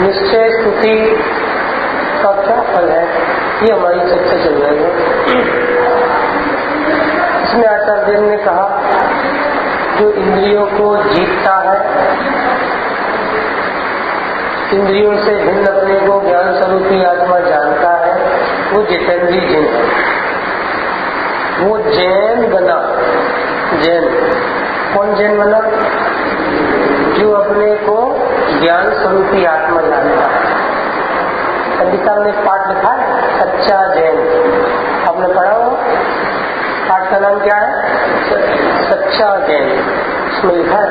निश्चय स्तुति का क्या फल है, ये हमारी चर्चा चल रही है। इसमें आचार्य ने कहा जो इंद्रियों को जीतता है, इंद्रियों से भिन्न अपने को ज्ञान स्वरूपी आत्मा जानता है, वो जितेंद्रीय जिन है। वो जैन बना। जैन कौन जैन बना? जो अपने को ज्ञान स्वरूपी आत्मा जानता है। पंडित साहब ने पाठ लिखा है सच्चा जैन, आपने पढ़ा हो? पाठ का नाम क्या है? सच्चा जैन। उसमें लिखा है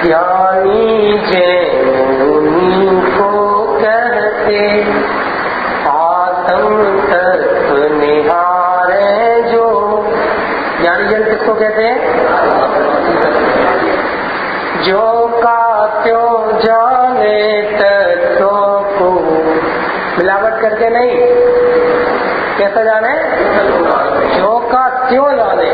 ज्ञानी जैन उन्हीं को कहते आत्म तत्व निहारे जो। ज्ञानी जैन किसको कहते हैं? जो का त्यों जाने तत्वों को, मिलावट करके नहीं, कैसा जाने? जो का त्यों जाने,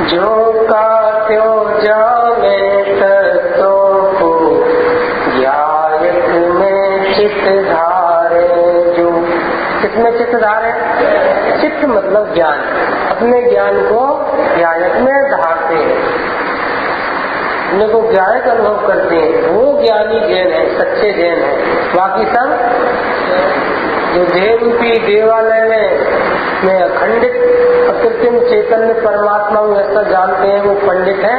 जो का त्यों जाने तत्वों को, ज्ञायक में चित्त धारे जो। किसमें चित्त धारे? चित्त मतलब ज्ञान। अपने ज्ञान को ज्ञायक में धारते हैं, अपने को ज्ञायक अनुभव करते हैं, वो ज्ञानी जैन है, सच्चे जैन है। बाकी सब जो देव रूपी देवालय में अखंडित अकृत्रिम चैतन्य परमात्मा को ऐसा जानते हैं, वो पंडित है,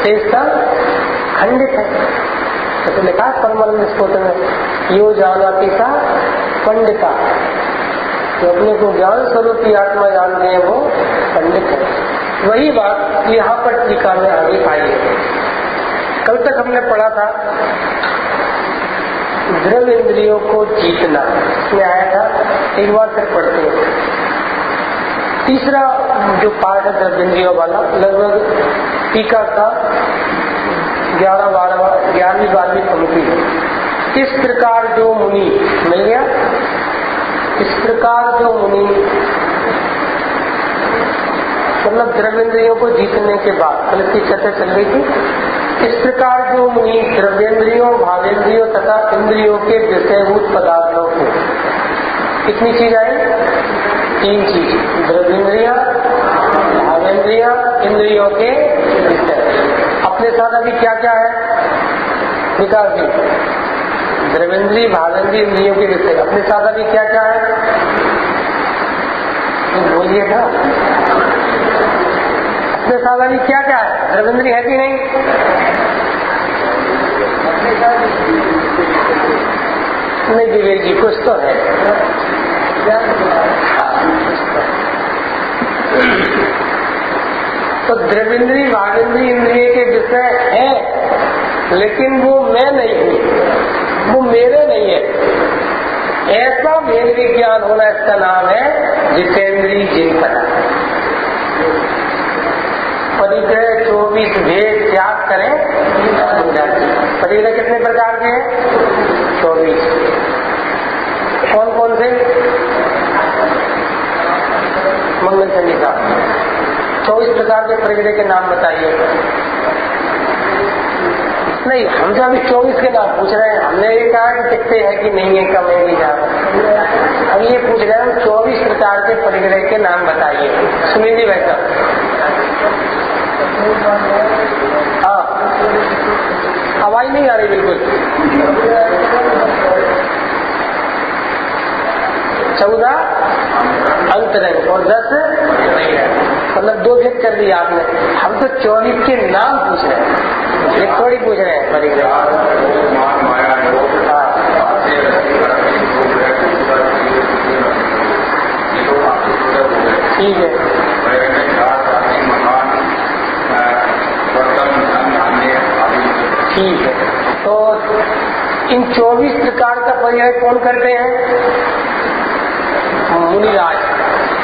शेष सब खंडित है। तो लिखा है परमानंद स्तोत्र में, यो जानाति सा पंडिता। जो अपने को ज्ञान स्वरूपी आत्मा जानते हैं वो पंडित है। वही बात यहाँ पर टीका में आगे आई है। कल तक हमने पढ़ा था द्रव्य इंद्रियों को जीतना, इसमें आया था। एक बार फिर पढ़ते हैं। तीसरा जो पाठ है द्रव्य इंद्रियों वाला, लगभग टीका का 11-12वीं पंक्ति है। इस प्रकार जो मुनि, मिल गया? इस प्रकार जो मुनि मतलब द्रव्येंद्रियों को जीतने के बाद, कल की चर्चा चल रही थी। इस प्रकार जो मुनि द्रव्येंद्रियों, भावेंद्रियों तथा इंद्रियों के विषयभूत पदार्थों को, कितनी चीज आई? 3 चीज, द्रव्येंद्रिया, भावेंद्रिया, इंद्रियों के विषय। अपने साथ अभी क्या क्या है? विकास जी, द्रव्येंद्रिय, भावेंद्रिय, इंद्रियों के विषय। अपने साथ अभी क्या क्या है? बोलिए था। अपने साथ अभी क्या क्या है? द्रव्येंद्रिय है कि नहीं? नहीं विवेक जी, कुछ तो है। तो द्रव्येंद्रिय, भावेंद्रिय, इंद्रिय के विषय है, लेकिन वो मैं नहीं हूँ, वो मेरे नहीं है। ऐसा भेद विज्ञान होना, इसका नाम है जितेंद्रिय जिन पता। परिग्रह 24 भेद त्याग करें। परिग्रह कितने प्रकार के हैं? 24। कौन कौन से? मंगल संहिता 24 प्रकार के परिग्रह के नाम बताइए। नहीं, हम तो अभी 24 के नाम पूछ रहे हैं। हमने ये कहा कि कितने हैं कि नहीं है, कम है कि ज्यादा। अब ये पूछ रहे हैं 24 प्रकार के परिग्रह के नाम बताइए। सुनील जी वैसा। हाँ हवा ही नहीं आ रही बिल्कुल। 14 अंतरंग और 10 मतलब 2 भेद कर दिया आपने। हम तो 24 के नाम पूछ रहे हैं, ये थोड़ी पूछ रहे हैं परिग्रह। ठीक है, ठीक है। तो इन 24 प्रकार का परिग्रह कौन करते हैं? मुनिराज।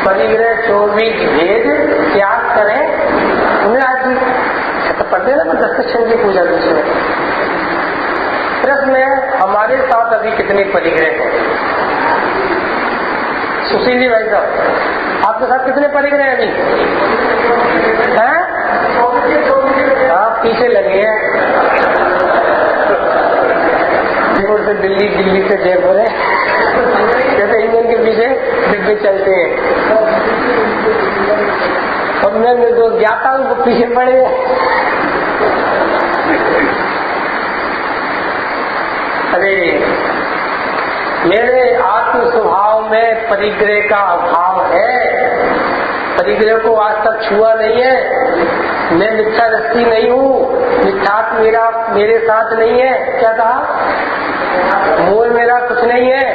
परिग्रह 24 भेद त्याग करें मुनिराज जी। तो पढ़ते ना 10 की पूजा दूसरे। प्रश्न है, हमारे साथ अभी कितने परिग्रह हैं? सुशील जी भाई साहब, आपके साथ कितने परिग्रह हैं अभी? हैं? आप पीछे लगे हैं। जयपुर से दिल्ली, दिल्ली से जयपुर है, जैसे इंजन के पीछे डिब्बे चलते हैं। अब मैं जो ज्ञाता हूँ वो पीछे पड़े। अरे मेरे आत्म स्वभाव में परिग्रह का अभाव है। परिग्रह को आज तक छुआ नहीं है। मैं मिथ्या दृष्टि नहीं हूँ, मिथ्यात्व मेरे साथ नहीं है। क्या कहा? मोह मेरा कुछ नहीं है,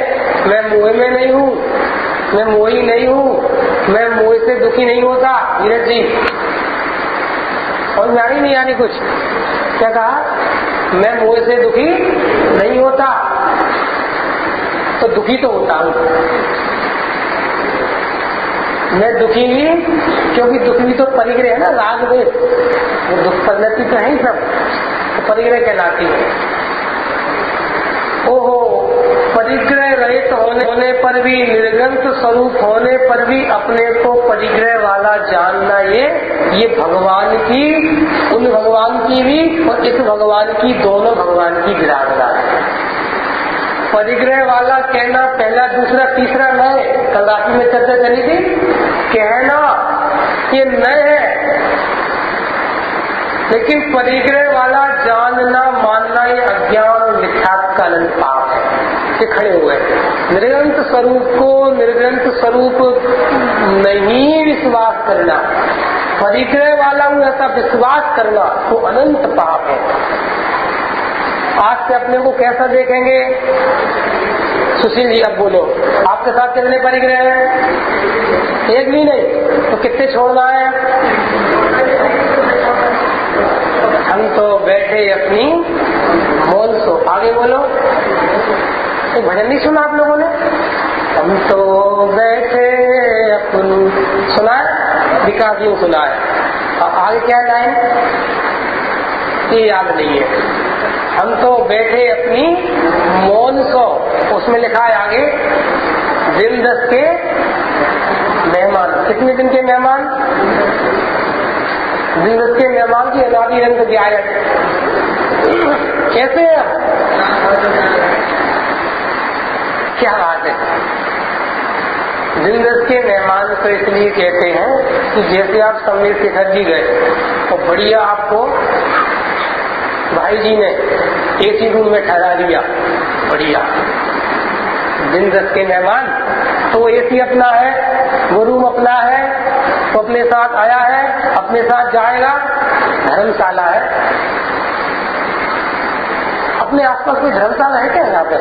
मैं मोह में नहीं हूँ, मैं मोही नहीं हूँ, मैं मोह से दुखी नहीं होता। नीरज जी और जानी नहीं आनी कुछ? क्या कहा? मैं मोह से दुखी नहीं होता। तो दुखी तो होता हूँ मैं, दुखी ही, क्योंकि दुख भी तो परिग्रह है ना, राग द्वेष, वो दुख परिणति तो है ही सब, तो परिग्रह कहलाती है। ओहो, परिग्रह रहित होने पर भी, निर्गंत स्वरूप होने पर भी अपने को परिग्रह वाला जानना, ये भगवान की, उन भगवान की भी और इस भगवान की, दोनों भगवान की विराटता है। परिग्रह वाला कहना पहला, दूसरा, तीसरा नए, कल राशि में चर्चा चली थी। कहना ये नए है, लेकिन परिग्रह वाला जानना, मानना ये अज्ञान और मिथ्यात्व का अनंत पाप है। ये खड़े हुए निर्गंत स्वरूप को निर्गंत स्वरूप नहीं विश्वास करना, परिग्रह वाला हूँ ऐसा विश्वास करना तो अनंत पाप है। आज से अपने को कैसा देखेंगे? सुशील जी अब बोलो, आपके साथ कितने परिग्रह हैं? एक भी नहीं, तो कितने छोड़ना है? हम तो बैठे अपनी मौन सो। आगे बोलो, तो भजन नहीं सुना आप लोगों ने? हम तो बैठे अपन, सुना है? विकास यूं सुना है। अब आगे क्या लाइन? ये याद नहीं है। हम तो बैठे अपनी मौन सो, उसमें लिखा है आगे, दिन 10 के मेहमान। कितने दिन के मेहमान? दिन 10 के मेहमान की अनादि रंग दियायत। कैसे है? क्या बात है? दिन 10 के मेहमान को इसलिए कहते हैं कि जैसे आप समय शिखर जी गए और बढ़िया आपको भाई जी ने एसी रूम में ठहरा दिया, बढ़िया। दिन 10 के मेहमान, तो वो एसी अपना है, वो रूम अपना है, तो अपने साथ आया है, अपने साथ जाएगा। धर्मशाला है, अपने आसपास कोई धर्मशाला है क्या यहाँ पे?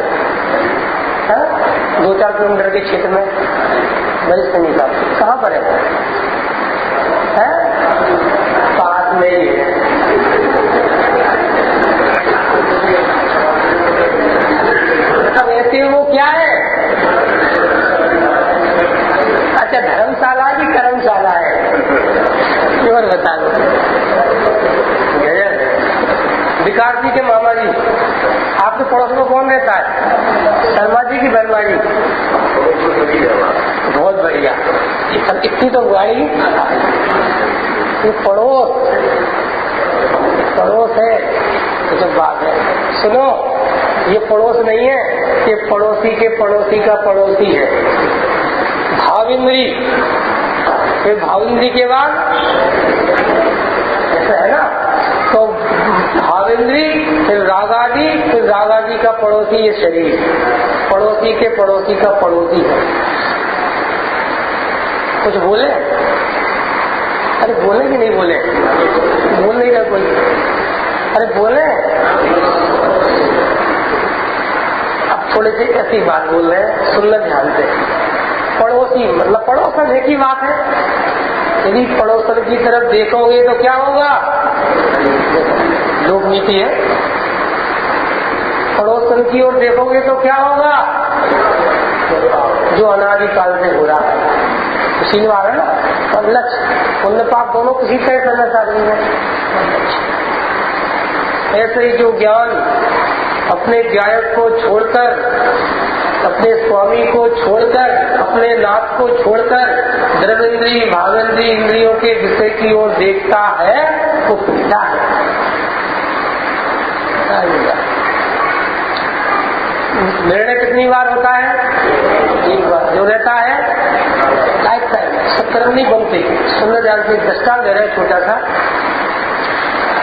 2-4 किलोमीटर के क्षेत्र में वरिष्ठ नहीं साहब कहाँ पर है? पास में ही है। वो क्या है? अच्छा, धर्मशाला की कर्मशाला है, और बता दो। विकास जी के मामा जी, आपके पड़ोस में कौन रहता है? शर्मा जी की बर्मा जी? बहुत बढ़िया। इतनी तो गाड़ी, ये पड़ोस है, तो बात है। सुनो, ये पड़ोस नहीं है, ये पड़ोसी के पड़ोसी का पड़ोसी है। भाविंद्री, फिर भाविंद्री के बाद ऐसा है ना, तो भाविंद्री इंद्री, फिर रागादि, फिर रागादि का पड़ोसी ये शरीर, पड़ोसी के पड़ोसी का पड़ोसी है। कुछ बोले? अरे बोले कि नहीं बोले? बोल नहीं रहा कोई। अरे बोले। अब थोड़ी सी ऐसी बात बोल रहे हैं, सुनना ध्यान से। पड़ोसी मतलब पड़ोसन एक ही बात है। यदि पड़ोसन की तरफ देखोगे तो क्या होगा? लोक नीति है। पड़ोसन की ओर देखोगे तो क्या होगा? जो अनादिकाल से हो रहा है उसी बात है ना। और लक्ष्य पुण्य पाप दोनों किसी तरह करना चाह रही है। ऐसे ही जो ज्ञान अपने गायक को छोड़कर, अपने स्वामी को छोड़कर, अपने नाथ को छोड़कर द्रव्येंद्री भावेंद्री इंद्रियों के विषय की ओर देखता है वो पीता है। निर्णय कितनी बार होता है? एक बार। जो रहता है लाइफ टाइम, सत्कर्म नहीं बनते। सुंदर ध्यान से दृष्टांत दे रहे छोटा सा।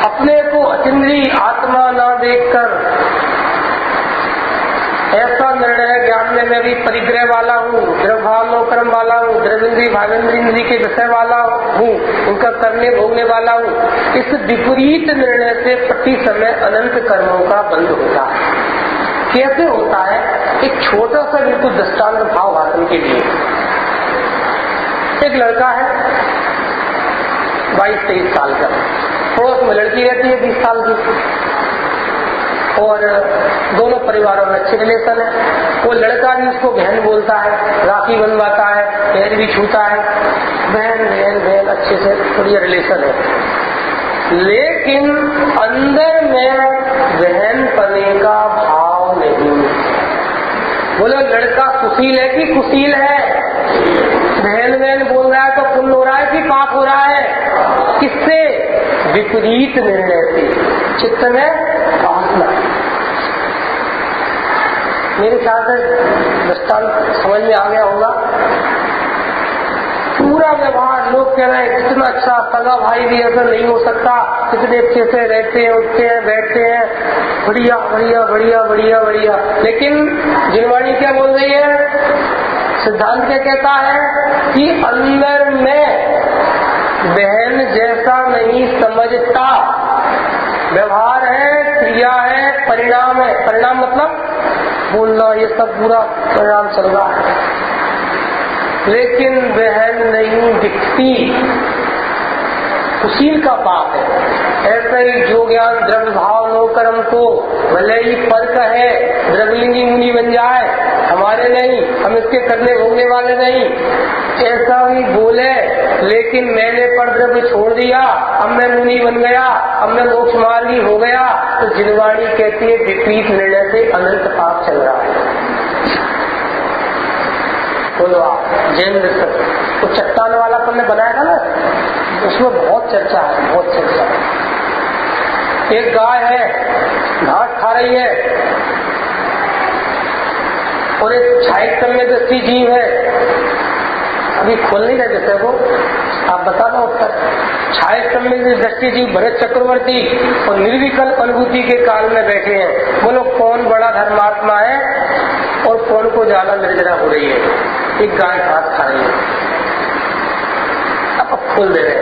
अपने को अतीन्द्रिय आत्मा न देखकर ऐसा निर्णय ज्ञान में मैं भी परिग्रह वाला हूँ, द्रव्यालोकरम वाला हूँ, द्रव्येंद्री भावेंद्री इंद्री के विषय वाला हूँ, उनका करने भोगने वाला हूँ। इस विपरीत निर्णय से प्रति समय अनंत कर्मों का बंध होता है। कैसे होता है? एक छोटा सा बिल्कुल दृष्टांत भाव भाषण के लिए। एक लड़का है 22-23 साल का, पड़ोस में लड़की रहती है 20 साल की, और दोनों परिवारों में अच्छे रिलेशन है। वो लड़का भी उसको बहन बोलता है, राखी बनवाता है, पैर भी छूता है, बहन बहन बहन, अच्छे से बढ़िया रिलेशन है। लेकिन अंदर में बहन पने का भाव नहीं। बोलो लड़का कुशील है कि कुशील है? बहन बहन बोल रहा है तो पुण्य हो रहा है कि पाप हो रहा है? किससे? विपरीत निर्णय से। चित्त में वासना। मेरे ख्याल से दृष्टांत समझ में आ गया होगा। पूरा व्यवहार लोग कह रहे हैं कितना अच्छा, सगा भाई भी ऐसा नहीं हो सकता, कितने अच्छे से रहते हैं, उठते हैं, बैठते हैं, बढ़िया बढ़िया बढ़िया बढ़िया बढ़िया। लेकिन जिनवाणी क्या बोल रही है? सिद्धांत क्या कहता है कि अंदर में बहन जैसा नहीं समझता। व्यवहार है, क्रिया है, परिणाम है। परिणाम मतलब बोलना, ये सब पूरा परिणाम चल रहा है, लेकिन बहन नहीं दिखती। कुशील का पाप है। ऐसा ही जो ज्ञान द्रव्य भाव नो कर्म को भले ही फर्क है, द्रव्यलिंगी मुनि बन जाए, हमारे नहीं, हम इसके करने भोगने वाले नहीं, ऐसा भी बोले, लेकिन मैंने पर द्रव्य छोड़ दिया, अब मैं मुनि बन गया, अब मैं मोक्ष मार्गी हो गया, तो जिनवाणी कहती है विपरीत निर्णय से अनंत पाप चल रहा है। बोलो आप जैन दर्शन तो चट्टान वाला तुमने बनाया था ना, उसमें बहुत चर्चा है, बहुत चर्चा है। एक गाय है, घास खा रही है, और एक छायित में दृष्टि जीव है। अभी खोल नहीं रहे जैसे वो, आप बता दो उत्तर। छायित में दृष्टि जीव भरत चक्रवर्ती और निर्विकल्प अनुभूति के काल में बैठे हैं। बोलो कौन बड़ा धर्मात्मा है और कौन को ज्यादा निर्जरा हो रही है? एक गाय घास खा रही है। अब खोल दे रहे,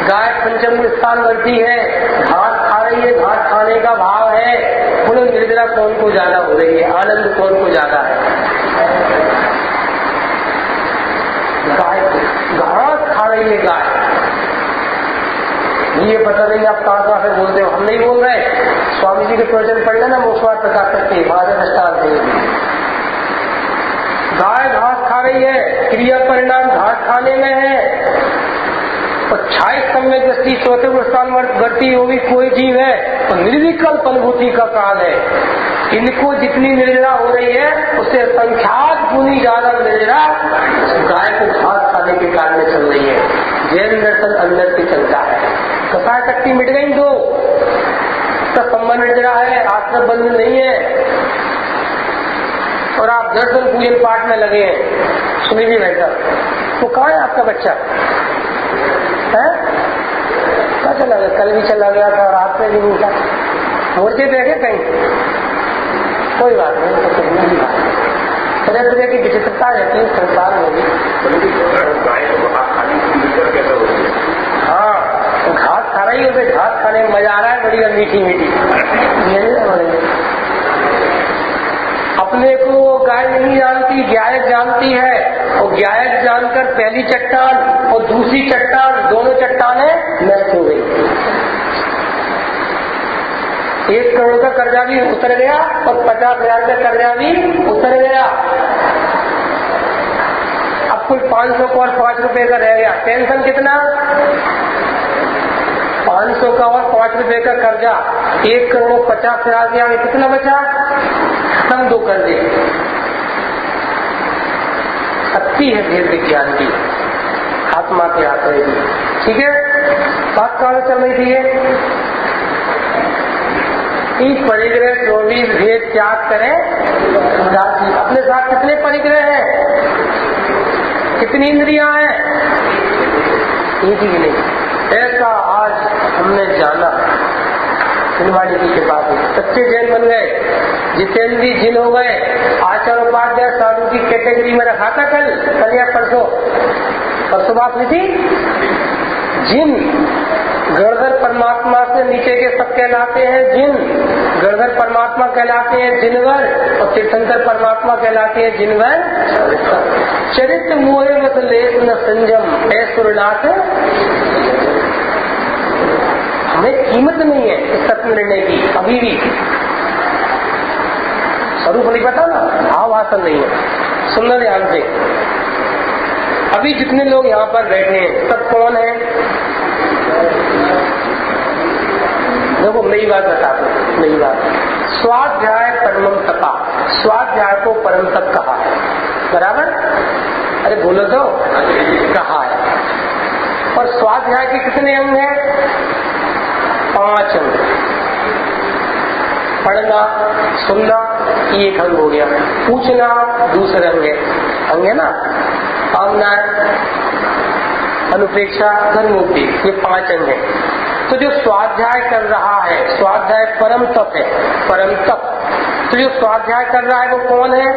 गाय पंचम स्थान वर्ती है, घास खा रही है, घास खाने का भाव है। बोलो निर्जरा कौन को ज्यादा हो रही है, आनंद कौन को ज्यादा है? गाय घास खा रही है गाय। ये पता नहीं आप कहाँ से बोलते हो, हम नहीं बोल रहे। स्वामी जी के प्रवचन पढ़ लेना, मोक्षवाद प्रकाश करके बारह दृष्टांत देंगे। गाय घास खा रही है, क्रिया परिणाम घास खाने में है, और 26 समय दृष्टि चौथे स्थान वर्ती होगी कोई जीव है, तो निर्विकल्प अनुभूति का काल है। इनको जितनी निर्जरा हो रही है उससे संख्यात गुनी ज्यादा निर्जरा गाय को घास खाने के काल में चल रही है। जैन दर्शन अंदर से चलता है। कसाय शक्ति मिट गई, दो उसका संबंध निर्जरा है, आश्रम बंध नहीं है, और आप दर्शन पूजन पाठ में लगे हैं। सुनी भी बैठा, तो कहाँ है आपका बच्चा? है क्या चला गया? कल भी चला गया था, रात में भी नहीं था। मोर्चे पे है कहीं, कोई बात नहीं, तो कहने की बात तरह तरह की विचित्रता रहती है संसार में भी। हाँ, घास खा रही है, उसे घास खाने में मजा आ रहा है, बड़ी मीठी मीठी। अपने को गाय नहीं जानती, गायक जानती है, और गायक जानकर पहली चट्टान और दूसरी चट्टान, दोनों चट्टानें मैच हो गई। 1 करोड़ का कर्जा भी उतर गया और 50,000 का कर्जा भी उतर गया। अब कुल 500 का और 5 रुपए का रह गया। टेंशन कितना? 500 का और 5 रुपए का कर्जा, 1 करोड़ 50,000 दिया, कितना बचा? खत्म 2 कर्जे। शक्ति है भेद विज्ञान की, आत्मा के आश्रय की। ठीक है, बात कहां चल रही थी? परिग्रह 24 भेद त्याग करें उदासी। अपने साथ कितने परिग्रह हैं? कितनी इंद्रियां हैं? एक ही नहीं। ऐसा आज हमने जाना हिंदवाड़ी की कृपा से, सच्चे जैन बन गए, जितेंद्री जिन हो गए। आचार्य उपाध्याय साधु की कैटेगरी में रखा था कल या परसों बात हुई थी। जिन गणधर परमात्मा से नीचे के सब कहलाते हैं जिन, गणधर परमात्मा कहलाते हैं जिनवर, और तीर्थंकर परमात्मा कहलाते हैं जिनवर। चरित्र मोहे मत लेस न संजम ऐसुरनाथ। हमें कीमत नहीं है इस तत्व निर्णय की, अभी भी स्वरूप नहीं पता ना, भाव हासिल नहीं है। सुनना ध्यान से, अभी जितने लोग यहाँ पर बैठे हैं सब कौन है? देखो नई बात बताते, नई बात। स्वाध्याय परमम तपा, स्वाध्याय को परम तप कहा है, बराबर? अरे बोलो तो, कहा है। और स्वाध्याय के कितने अंग हैं? 5 अंग। पढ़ना, सुनना एक अंग हो गया, पूछना दूसरा अंग है ना, कामनाएं, अनुपेक्षा, धर्मोक्ति, ये 5 अंग है। तो जो स्वाध्याय कर रहा है, स्वाध्याय परम तप है, परम तप। तो जो स्वाध्याय कर रहा है वो कौन है?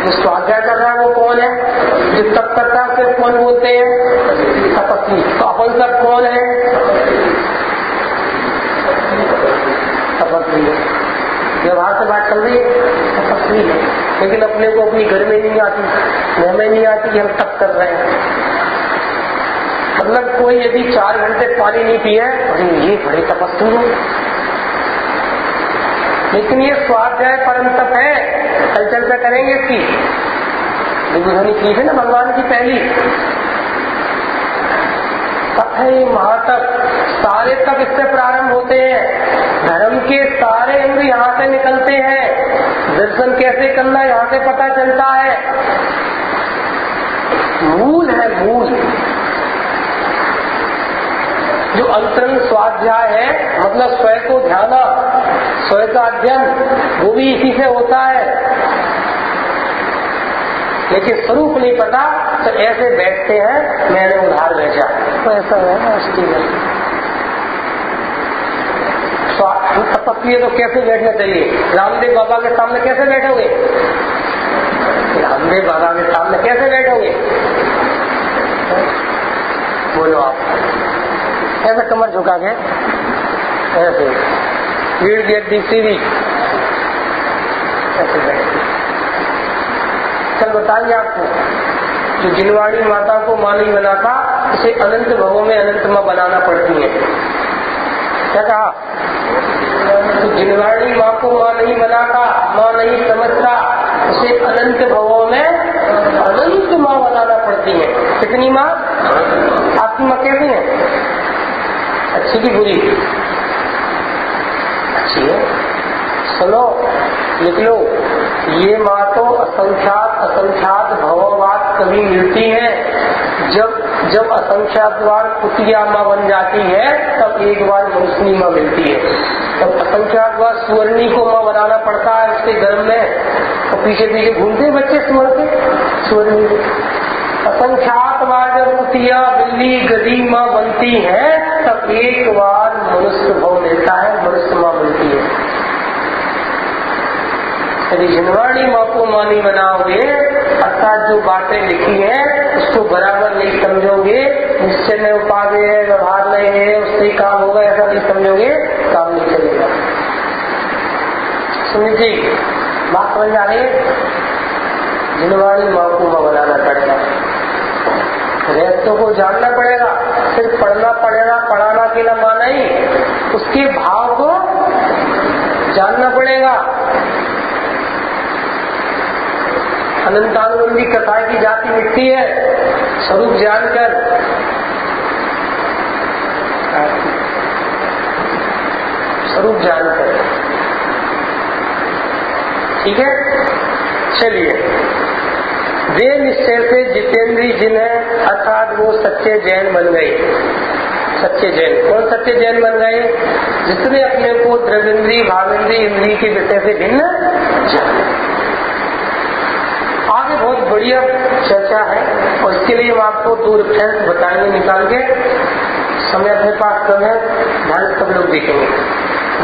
जो स्वाध्याय कर रहा है वो कौन है? जो तप करता है उसे कौन बोलते हैं? तपस्वी। तो अपन सब कौन है? तपस्वी। व्यवहार से बात चल रही है, तपस्वी है, लेकिन अपने को अपनी घर में नहीं आती, घर में नहीं आती कि हम तप कर रहे हैं। मतलब कोई यदि 4 घंटे पानी नहीं पिए, अरे ये बड़े तपस्वी है। लेकिन ये स्वाध्याय परम तप है। कल चर्चा करेंगे इसकी। विभूषणी की है ना भगवान की पहली तप है, ये महातप। सारे तप इससे प्रारंभ होते हैं। धर्म के सारे अंग यहाँ से निकलते हैं। दर्शन कैसे करना यहाँ से पता चलता है। मूल है, मूल। जो अंतरंग स्वाध्याय है, मतलब स्वयं को ध्याना, स्वयं का अध्ययन, वो भी इसी से होता है। लेकिन स्वरूप नहीं पता तो ऐसे बैठते हैं, मैंने उधार भेजा, तो ऐसा है ना। तपस्वी तो कैसे बैठना चाहिए? रामदेव बाबा के सामने कैसे बैठोगे? रामदेव बाबा के सामने कैसे बैठोगे? बोलो आप। ऐसा कमर झुका के, ऐसे रीढ़ की हड्डी सीधी, ऐसे बैठे। कल बताइए आपको, जो जिनवाड़ी माता को मां नहीं बनाता उसे अनंत भवों में अनंत मां बनाना पड़ती है। क्या कहा? तो जिनवाड़ी मां को मां नहीं बनाता, मां नहीं समझता, उसे अनंत भवों में अनंत मां बनाना पड़ती है। कितनी मां? आपकी मां कैसी है? अच्छी की बुरी? अच्छी है। सुनो, लिख लो, ये माँ तो असंख्यात भववाद कभी मिलती है। जब असंख्यात बार कुतिया माँ बन जाती है तब एक बार मनुष्य माँ मिलती है। तब असंख्यात बार सुवर्णी को माँ बनाना पड़ता है उसके गर्भ में, तो पीछे पीछे घूमते बच्चे सुवर्णी को। असंख्यात बार जब कुतिया, बिल्ली, गधी माँ बनती है तब एक बार मनुष्य भाव मिलता है, मनुष्य माँ मिलती है। यदि जिनवाणी माँ को मानी बनाओगे, अर्थात जो बातें लिखी हैं उसको बराबर नहीं समझोगे, निश्चय में उपाधि है, व्यवहार नहीं है, उससे काम होगा ऐसा नहीं समझोगे, काम नहीं चलेगा। सुनिए जी, बात समझ आ रही है? जिनवाणी माँ को माँ बनाना पड़ता है, रहस्यों को जानना पड़ेगा, सिर्फ पढ़ना पड़ेगा, पढ़ाना अकेला माँ नहीं, उसके भाव को जानना पड़ेगा। अनंतानुबंधी कथाएं की जाति मिटती है स्वरूप जानकर। स्वरूप जानकर, ठीक है। चलिए, वे निश्चय से जितेंद्री जिन्हें, अर्थात वो सच्चे जैन बन गए। सच्चे जैन कौन? सच्चे जैन बन गए जिसने अपने को द्रविंद्री भावेंद्री इंद्री के विषय से भिन्न जाने। आगे बहुत बढ़िया चर्चा है और इसके लिए हम आपको 2 रेफरेंस बताएंगे निकाल के। समय अपने पास कम है, ध्यान सब लोग देखेंगे।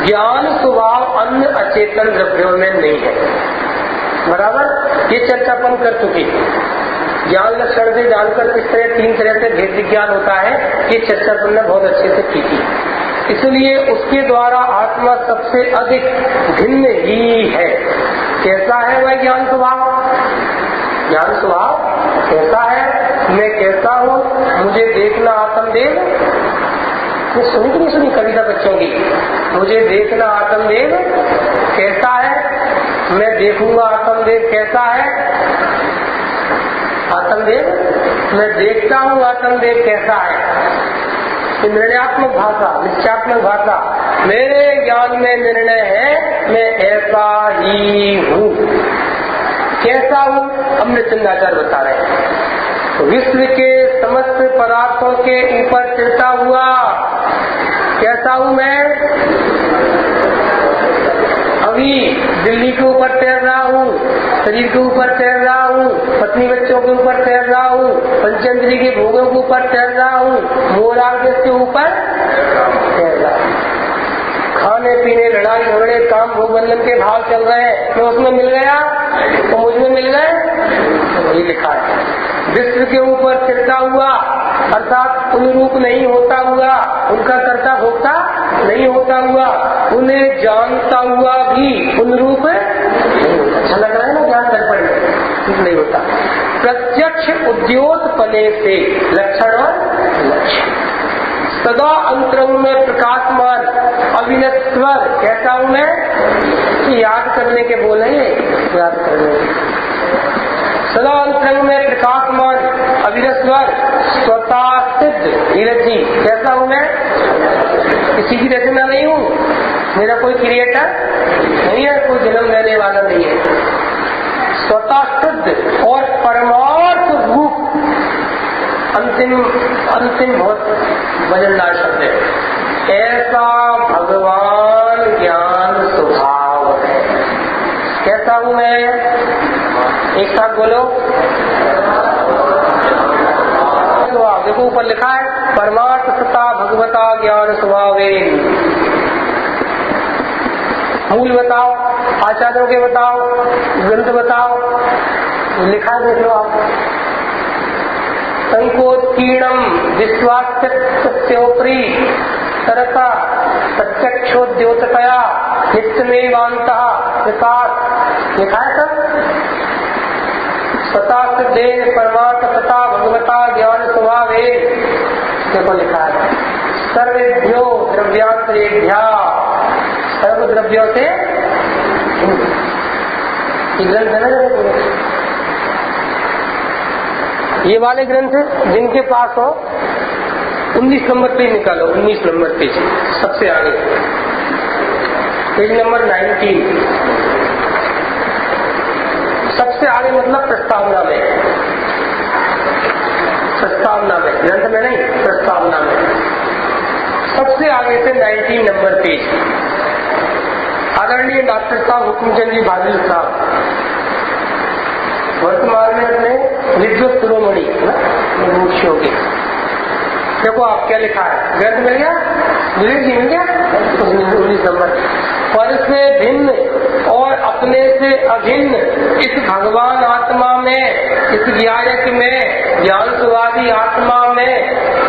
ज्ञान स्वभाव अन्य अचेतन द्रव्यों में नहीं है, बराबर। ये चर्चा अपन कर चुकी। ज्ञान लक्षण से जानकर किस तरह 3 तरह से भेद विज्ञान होता है, ये चर्चा अपन ने बहुत अच्छे से की थी। इसलिए उसके द्वारा आत्मा सबसे अधिक भिन्न ही है। कैसा है वह ज्ञान स्वभाव? ज्ञान स्वभाव कैसा है? मैं कैसा हूँ? मुझे देखना आत्मदेव। ये सुनी कि नहीं सुनी कविता बच्चों की? मुझे देखना आत्मदेव कैसा है? मैं देखूंगा आत्मदेव कैसा है? आत्मदेव मैं देखता हूँ आत्मदेव कैसा है। निर्णयात्मक भाषा, निश्चयात्मक भाषा। मेरे ज्ञान में निर्णय है मैं ऐसा ही हूँ। कैसा हूँ? अमृतचंद्राचार्य बता रहे हैं। विश्व के समस्त पदार्थों के ऊपर चलता हुआ कैसा हूँ मैं? अभी दिल्ली के ऊपर तैर रहा हूँ, शरीर के ऊपर तैर रहा हूँ, पत्नी बच्चों के ऊपर तैर रहा हूँ, पंचेंद्रिय के भोगों के ऊपर तैर रहा हूँ, मोराग के ऊपर तैर रहा हूँ। खाने पीने, लड़ाई झगड़े, काम भोग बंधन के भाव चल रहे हैं, तो उसमें मिल गया तो मुझ में मिल गए। तो वही लिखा है, विश्व के ऊपर चलता हुआ अर्थात अनुरूप नहीं होता हुआ, उनका कर्ता भोक्ता नहीं होता हुआ, उन्हें जानता हुआ भी अनुरूप अच्छा लग रहा है ना, ज्ञान दर्पण नहीं होता। प्रत्यक्ष उद्योतपने से लक्षण और लक्ष्य सदा अंतरंग में प्रकाशमान अविनश्वर। कैसा हूँ मैं? याद करने के बोले, याद करने सदा अंतरंग में प्रकाशमान अविनश्वर स्वतः सिद्ध धीरज जी। कैसा हूँ मैं? किसी की रचना नहीं हूँ, मेरा कोई क्रिएटर नहीं है, कोई जन्म लेने वाला नहीं है। स्वतः सिद्ध और परमार्थ रूप। अंतिम बहुत वजनदार शब्द है। ऐसा भगवान ज्ञान स्वभाव है। कैसा हूँ मैं? एक साथ बोलो। देखो ऊपर लिखा है परमार्थ सत्ता भगवता ज्ञान स्वभावे। मूल बताओ, आचार्यों के बताओ, ग्रंथ बताओ, लिखा है, देख लो आप। संकोत्कीर्णम विश्वास्योपरि तरता प्रत्यक्षोद्योतया नित्यमेवान्तः प्रसाद। लिखा है सब। सता सिद्धेन परमार्थ सता भगवता ज्ञान स्वभावे। देखो लिखा है सर्वेभ्यो द्रव्यांतरेभ्या, सर्व द्रव्यों से ग्रंथ है ना। ये वाले ग्रंथ जिनके पास हो 19 नंबर पेज निकालो, 19 नंबर पेज सबसे आगे, पेज नंबर 19 सबसे आगे, मतलब प्रस्तावना में। प्रस्तावना में, ग्रंथ में नहीं, प्रस्तावना में सबसे आगे से 19 नंबर पेज। आदरणीय डॉक्टर साहब हुकुमचंद जी बादल साहब वर्तमान में अपने विद्वत शिरोमणि मुमुक्षुओं के देखो आप क्या लिखा है, ग्रंथ मिल गया, विवेक जी मिल गया 19 नंबर। पर से भिन्न और अपने से अभिन्न इस भगवान आत्मा में, इस ज्ञायक में, ज्ञान सुवादी आत्मा में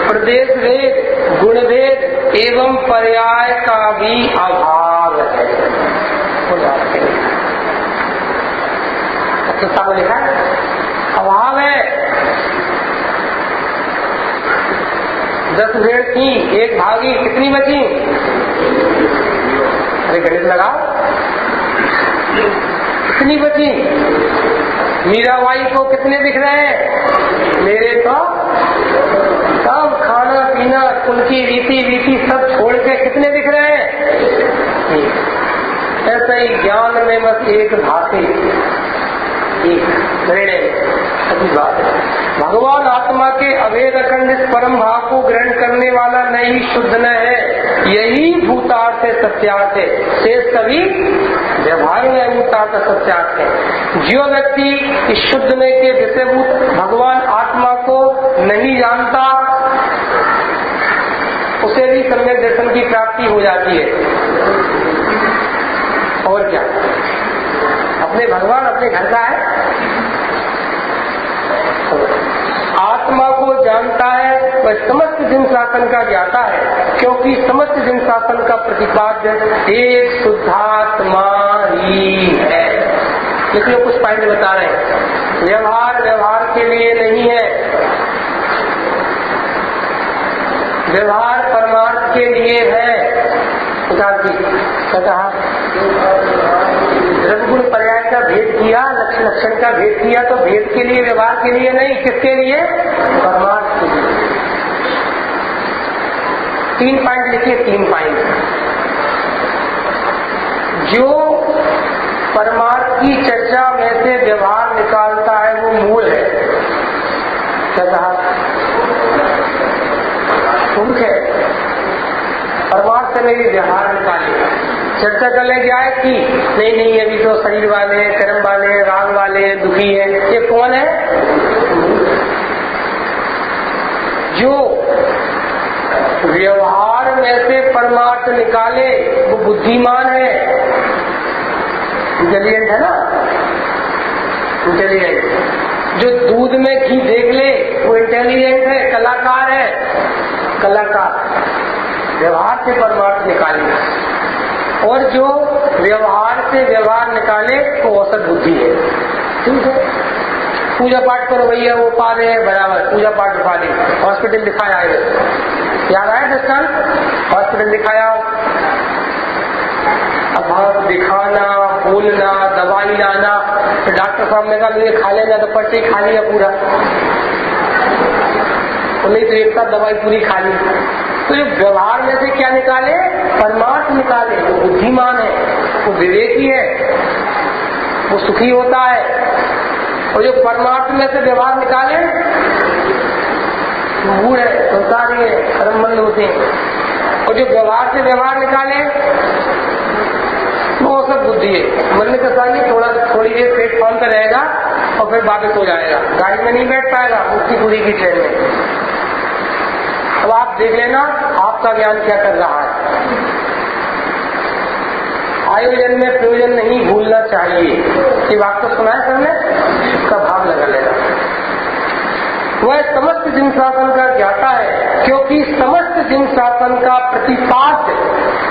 प्रदेश भेद, गुण भेद एवं पर्याय का भी अभाव है। किसका को लिखा है? अभाव है। 10 भेड़ थी, एक भागी, कितनी बची? अरे गणित लगाओ, कितनी बची? मीराबाई को कितने दिख रहे हैं? मेरे तो सब खाना पीना, उनकी रीति वीति सब छोड़ के कितने दिख रहे हैं? ऐसा ही ज्ञान में बस एक भाषी, एक निर्णय बात है। भगवान आत्मा के अभेद अखंड इस परम भाव को ग्रहण करने वाला नहीं शुद्ध न है, यही भूतार्थ है, सत्यार्थ है। शेष सभी व्यवहार में भूतार्थ सत्यार्थ है। जो व्यक्ति इस शुद्ध में के विषयभूत भगवान आत्मा को नहीं जानता, उसे भी सम्यक दर्शन की प्राप्ति हो जाती है। और क्या, अपने भगवान अपने घर का है। आत्मा को जानता है वह समस्त जिन शासन का ज्ञाता है, क्योंकि समस्त जिन शासन का प्रतिपाद्य एक शुद्धात्मा ही है। इसलिए कुछ पॉइंट बता रहे हैं। व्यवहार व्यवहार के लिए नहीं है, व्यवहार परमार्थ के लिए है। कहा द्रव्यगुण पर्याय का भेद किया, लक्षण का भेद किया, तो भेद के लिए, व्यवहार के लिए नहीं, किसके लिए? परमार्थ के लिए। 3 पॉइंट लिखिए, 3 पॉइंट। जो परमार्थ की चर्चा में से व्यवहार निकालता है वो मूल है। क्या कहा? मूल है। परमार्थ से मेरी व्यवहार निकाले, चर्चा कर ले जाए कि नहीं अभी तो शरीर वाले, कर्म वाले, राग वाले, दुखी है, ये कौन है? जो व्यवहार में से परमार्थ निकाले वो बुद्धिमान है, इंटेलिजेंट है ना, इंटेलिजेंट। जो दूध में घी देख ले वो इंटेलिजेंट है, कलाकार है, कलाकार। व्यवहार से परमार्थ निकाले, और जो व्यवहार से व्यवहार निकाले वो औसत बुद्धि है। ठीक है, पूजा पाठ करो भैया, वो पा रहे हैं बराबर, पूजा पाठ उठा ले, हॉस्पिटल दिखाया है, याद आया दस्तान, हॉस्पिटल दिखाया, अब दिखाना, बोलना, दवाई लाना, तो डॉक्टर साहब ने कहा ये खा लेना, तो पर्ची खा लिया पूरा, तो नहीं तो एक साथ दवाई पूरी खा ली। तो जो व्यवहार में से क्या निकाले? परमार्थ निकाले, वो बुद्धिमान है, वो विवेकी है, वो सुखी होता है। और जो परमार्थ में से व्यवहार निकाले वो मूढ़ है, संसारी है, कर्मबंध होते हैं। और जो व्यवहार से व्यवहार निकाले वो सब बुद्धि है। मन में कसाइए, थोड़ी देर पेट फार्म पर रहेगा और फिर वापस हो जाएगा, गाड़ी में नहीं बैठ पाएगा, मुक्ति पूरी की ट्रेन में। अब आप देख लेना आपका ज्ञान क्या कर रहा है। आयोजन में प्रयोजन नहीं भूलना चाहिए, ये बात तो सुना है सबने, इसका भाव लगा लेना। वह समस्त जिन शासन का ज्ञाता है, क्योंकि समस्त जिन शासन का प्रतिपाद्य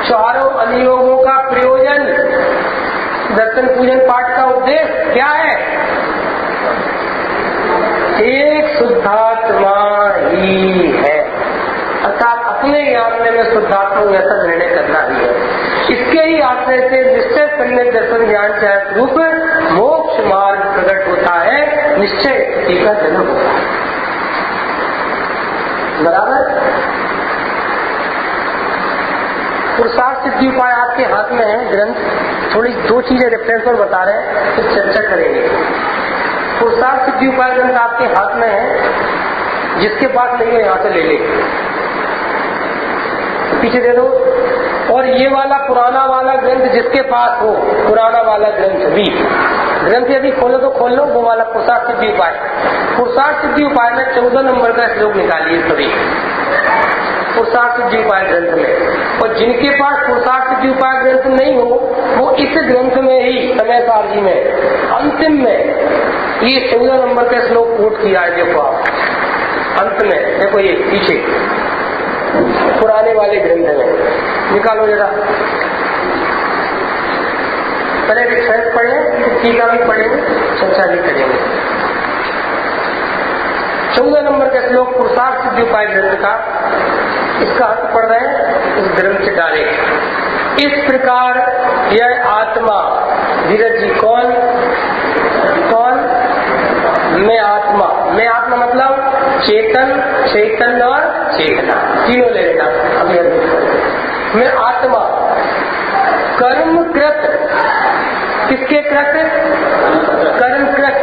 चारों अनुयोगों का प्रयोजन, दर्शन पूजन पाठ का उद्देश्य क्या है? एक शुद्धात्मा ही है, अर्थात अपने ज्ञान में मैं शुद्धात्मा हूं ऐसा निर्णय करना ही है। इसके ही आश्रय से निश्चय सम्यक दर्शन ज्ञान चाहे रूप मोक्ष मार्ग प्रकट होता है, निश्चय स्थिति का जन्म होता है। बराबर। पुरुषार्थ सिद्धि उपाय आपके हाथ में है ग्रंथ, थोड़ी 2 चीजें रेफरेंस पर बता रहे हैं, फिर चर्चा करेंगे। पुरुषार्थ सिद्धि उपाय ग्रंथ आपके हाथ में है, जिसके पास नहीं है यहाँ से ले ले, पीछे दे दो, और ये वाला पुराना वाला ग्रंथ जिसके पास हो, पुराना वाला ग्रंथ भी, ग्रंथ यदि खोलो तो खोल लो, वो वाला पुरुषार्थ सिद्धि उपाय। पुरुषार्थ सिद्धि उपाय में 14 नंबर का श्लोक निकालिए सभी, पुरुषार्थ सिद्धि उपाय ग्रंथ में। और जिनके पास पुरुषार्थ सिद्धि उपाय ग्रंथ नहीं हो, वो इस ग्रंथ में ही समय सारणी में अंतिम में ये 14 नंबर का श्लोक कोट किया है। देखो आप अंत में देखो, ये पीछे पुराने वाले ग्रंथ में निकालो जरा, पहले विषय पढ़े, टीका भी पढ़ेंगे, चर्चा भी करेंगे। 14 नंबर का श्लोक पुरुषार्थ सिद्धि उपाय ग्रंथ का, इसका अर्थ पढ़ रहे हैं इस ग्रंथ से डाले। इस प्रकार यह आत्मा, धीरज जी कौन कौन? मैं आत्मा, मैं आत्मा मतलब चेतन, चैतन्य और चेतना, तीनों ले लेना अभी अभी। मैं आत्मा कर्म कृत, किसके कृत? कर्म कृत,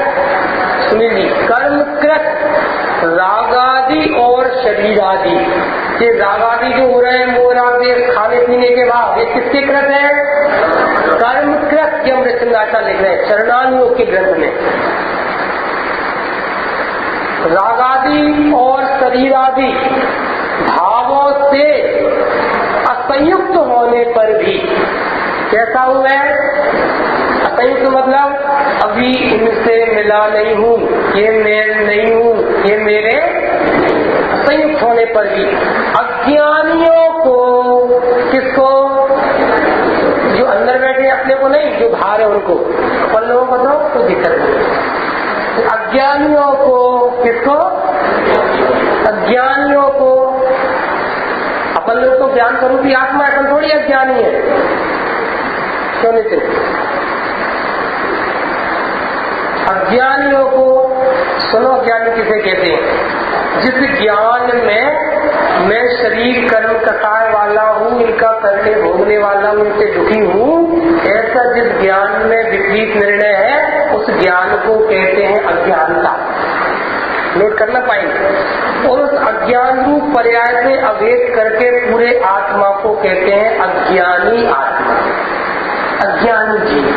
सुनिए जी, कर्म कृत रागादि और शरीर आदि। ये रागादि जो हो रहे हैं मोह राग देश खाने पीने के बाद, ये किसके कृत है? कर्म कृत। ये अमृतचंद्र लिख रहे हैं चरणानुयोग के ग्रंथ में। रागादि और शरीर आदि भावों से असंयुक्त होने पर भी कैसा हुआ है? असंयुक्त मतलब अभी इनसे मिला नहीं हूँ, ये मैं नहीं हूँ, ये मेरे, असंयुक्त होने पर भी अज्ञानियों को, किसको? जो अंदर बैठे अपने को नहीं, जो बाहर है उनको, अपन लोगों को तो कोई दिक्कत नहीं। अज्ञानियों को, किसको? अज्ञानियों को। अपन लोग तो ज्ञान स्वरूपी आत्मा है, अपन थोड़ी अज्ञानी है, क्यों नहीं? अज्ञानियों को सुनो, अज्ञानी किसे कहते हैं? जिस ज्ञान में मैं शरीर कर्म कसाय वाला हूँ, इनका करने भोगने वाला हूँ, इनसे दुखी हूँ, ऐसा जिस ज्ञान में विपरीत निर्णय है, उस ज्ञान को कहते हैं अज्ञानता। नोट करना पाएंगे। और उस अज्ञान रूप पर्याय से अवेद करके पूरे आत्मा को कहते हैं अज्ञानी आत्मा, अज्ञानी जीव।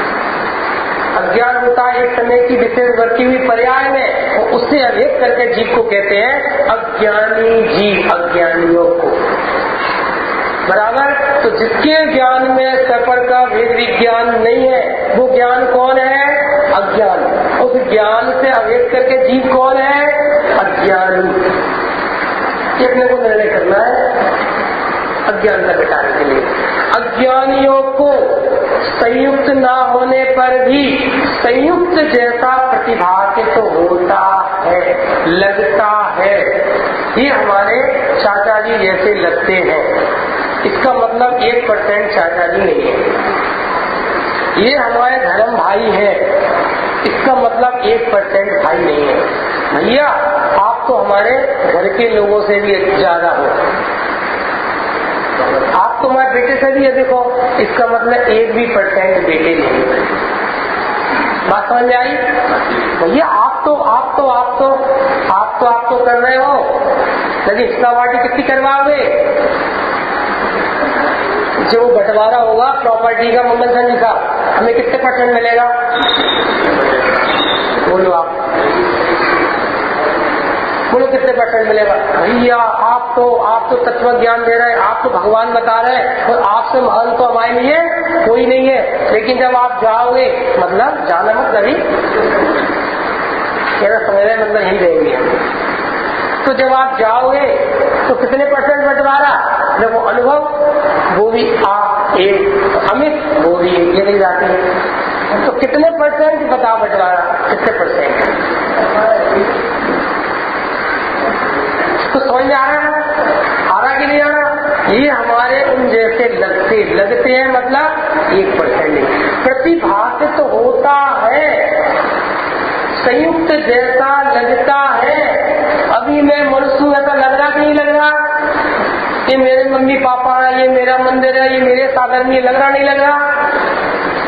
अज्ञान होता है एक समय की विशेष वर्ती हुई पर्याय में, और उससे अवेद करके जीव को कहते हैं अज्ञानी जीव, अज्ञानियों को। बराबर। तो जिसके ज्ञान में सफर का भेद विज्ञान नहीं है, वो ज्ञान कौन है? अज्ञान। उस ज्ञान से अवेद करके जीव कौन है? अज्ञानी। ये अपने को निर्णय करना है अज्ञान का मिटाने के लिए। अज्ञानियों को संयुक्त ना होने पर भी संयुक्त जैसा प्रतिभाषित तो होता है, लगता है। ये हमारे चाचा जी जैसे लगते हैं, इसका मतलब 1% चाचा जी नहीं है। ये हमारे धर्म भाई है, इसका मतलब 1% भाई नहीं है। भैया आप तो हमारे घर के लोगों से भी ज्यादा हो, आप तो हमारे बेटे से भी है, देखो इसका मतलब 1% बेटे नहीं। बात समझ में आई? भैया आप तो कर रहे हो, लेकिन हिस्सा बाटी कितनी करवाओगे? जो बंटवारा होगा प्रॉपर्टी का मंगल संधि का, हमें कितने % मिलेगा? बोलो आप, बोलो कितने % मिलेगा? भैया आप तो तत्व ज्ञान दे रहे हैं, आप तो भगवान बता रहे हैं, और आपसे महान तो हमारे लिए कोई नहीं है। लेकिन जब आप जाओगे, मतलब जाना मत कभी, मेरा समझ रहे मतलब यही रहेंगे। तो जब आप जाओगे तो कितने % बंटवारा? जब वो अनुभव वो भी आप एक, अमित वो भी एक, ये नहीं जाते हैं। तो कितने % बताओ बंटवारा? कितने %? तो समझ में आ रहा है? आ रहा कि नहीं आ रहा? ये हमारे उन जैसे लगते हैं, मतलब 1% प्रतिभाषित तो होता है, संयुक्त जैसा लगता है। अभी मैं मनुष्य हूँ ऐसा लग रहा कि नहीं लग रहा? ये मेरे मम्मी पापा है, ये मेरा मंदिर है, ये मेरे साधन में, लग रहा नहीं लग रहा?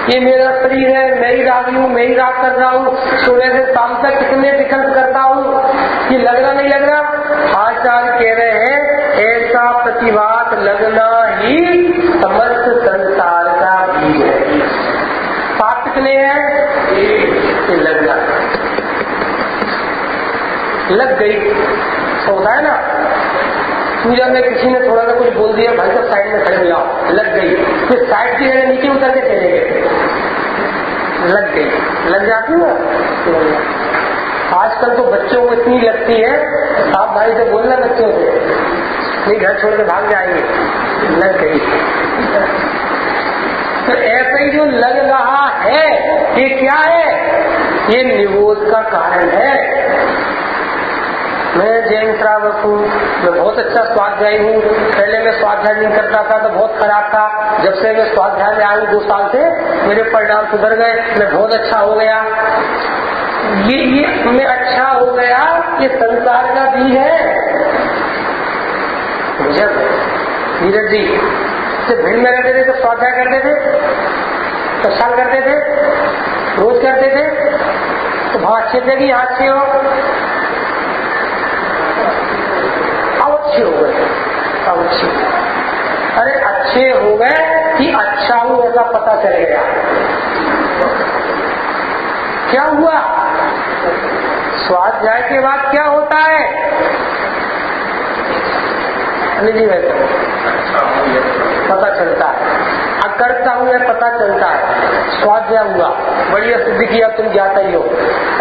ये मेरा शरीर है, मैं ही रागी हूँ, मैं ही राग कर रहा हूँ, सुबह से शाम तक कितने विकल्प करता हूँ, ये लग रहा नहीं लग रहा? आचार्य कह रहे हैं ऐसा प्रतिभात लगना ही समझ लग गई तो होता है ना, पूजा में किसी ने थोड़ा सा कुछ बोल दिया, भाई साहब साइड में खड़े हो जाओ, लग गई, फिर साइड की जगह नीचे उतर के चले गए, लग गई, लग जाती ना। आजकल तो बच्चों को इतनी लगती है, आप भाई से बोलना बच्चों से, नहीं घर छोड़ के भाग जाएंगे, लग गई। तो ऐसा ही जो लग रहा है ये क्या है, ये निरोध का कारण है। मैं जैन श्रावक हूँ, मैं बहुत अच्छा स्वाध्यायी हूँ, पहले मैं स्वाध्याय नहीं करता था तो बहुत खराब था, जब से मैं स्वाध्याय में आया 2 साल से मेरे परिणाम सुधर गए, मैं बहुत अच्छा हो गया। ये मैं अच्छा हो गया, ये संसार का भी है। जब नीरज जी से भीड़ में रहते थे तो स्वाध्याय करते थे, तो साल करते थे, रोज करते थे, तो बहुत अच्छे थे कि यहाँ अच्छे हो, अब अच्छे हो गए, अब अच्छे, अरे अच्छे हो गए कि अच्छा हूं ऐसा पता चल गया। क्या हुआ, स्वाध्याय के बाद क्या होता है, जी वैसे पता चलता है, अकर्ता हूं यह पता चलता है। स्वाध्याय हुआ, बढ़िया सिद्धि किया, तुम जाता ही हो,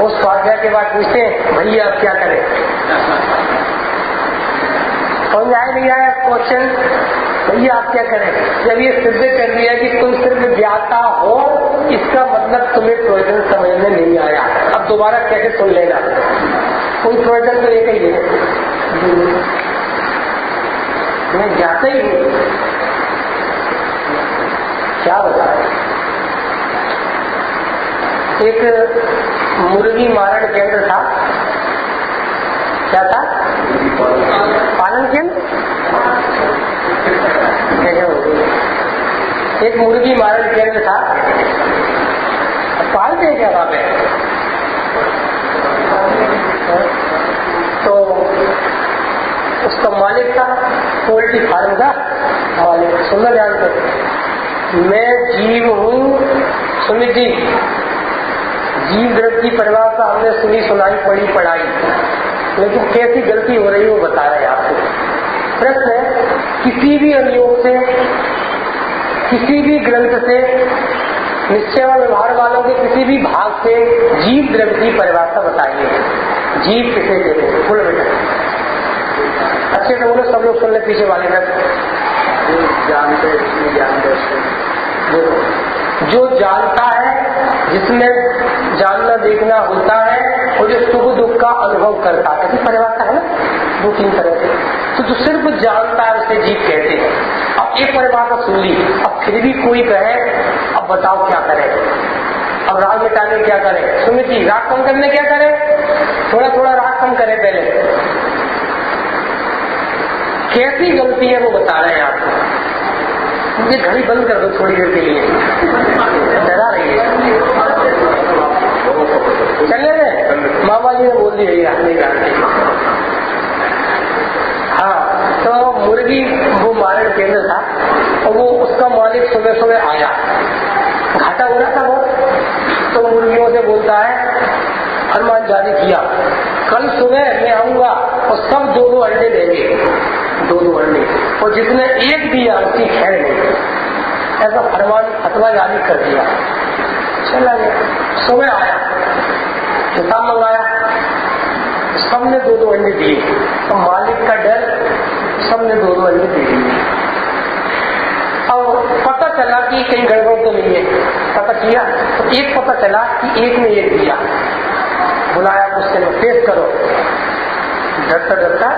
और स्वाध्याय के बाद पूछते भैया आप क्या करें, समझ आया नहीं आया क्वेश्चन, भैया आप क्या करें। जब ये सिद्ध कर दिया कि तुम सिर्फ ज्ञाता हो, इसका मतलब तुम्हें प्रयोजन समझ में नहीं आया, अब दोबारा कैसे सुन लेना, कोई प्रयोजन तो एक ही है, मैं ज्ञाता ही हूँ, क्या बताए। एक मुर्गी मारण केंद्र था, क्या था, पालन केंद्र, एक मुर्गी मारण केंद्र था, पालते हैं क्या वहां पे, तो उसका मालिक था, पोल्ट्री फार्म का मालिक, सुनना ध्यान से, मैं जीव हूँ, सुमित जी, जीव द्रव्य की परिभाषा हमने सुनी सुनाई पढ़ी पढ़ाई, लेकिन कैसी गलती हो रही है वो बता रहे आपको। प्रश्न है, किसी भी अनुयोग से, किसी भी ग्रंथ से, निश्चय व व्यवहार वालों के किसी भी भाग से जीव द्रव्य की परिभाषा बताइए, जीव किसे कहते हैं, बोलो बेटा, अच्छे से बोलो, सब लोग सुन ले पीछे वाले का। जो जानता है, जिसमें जानना देखना होता है, और जो सुख दुख का अनुभव करता है, ऐसी परिभाषा है ना 2-3 तरह से। तो जो सिर्फ जानता है उसे जीव कहते हैं। अब एक परिभाषा सुन ली, अब फिर भी कोई कहे अब बताओ क्या करें, अब राग मिटाने क्या करें, सुमित जी राग कम करने क्या करें, थोड़ा थोड़ा राग कम करें पहले, कैसी गलती है वो बता रहे हैं आपको। मुझे घड़ी बंद कर दो थोड़ी देर के लिए, डरा रही है, चले गए, मामा जी ने बोल दिया नहीं जानते। हाँ, तो मुर्गी वो मारण केंद्र था, और वो उसका मालिक सुबह सुबह आया, घाटा हो रहा था बहुत, तो मुर्गियों से बोलता है, अनुमान जारी किया, कल सुबह मैं आऊंगा और सब 2-2 अंडे देंगे, 2-2 अंडे, और जिसने एक दिया उसकी खैर नहीं, ऐसा फरमान फतवा जारी कर दिया। चला गया, सुबह आया, हिसाब मंगाया, सबने 2-2 अंडे दिए, तो मालिक का डर, सबने 2-2 अंडे दे दिए। और पता चला कि कहीं गड़बड़ तो नहीं है, पता किया तो एक पता चला कि एक ने एक दिया, बुलाया गुस्से में, पेश करो, डरता डरता,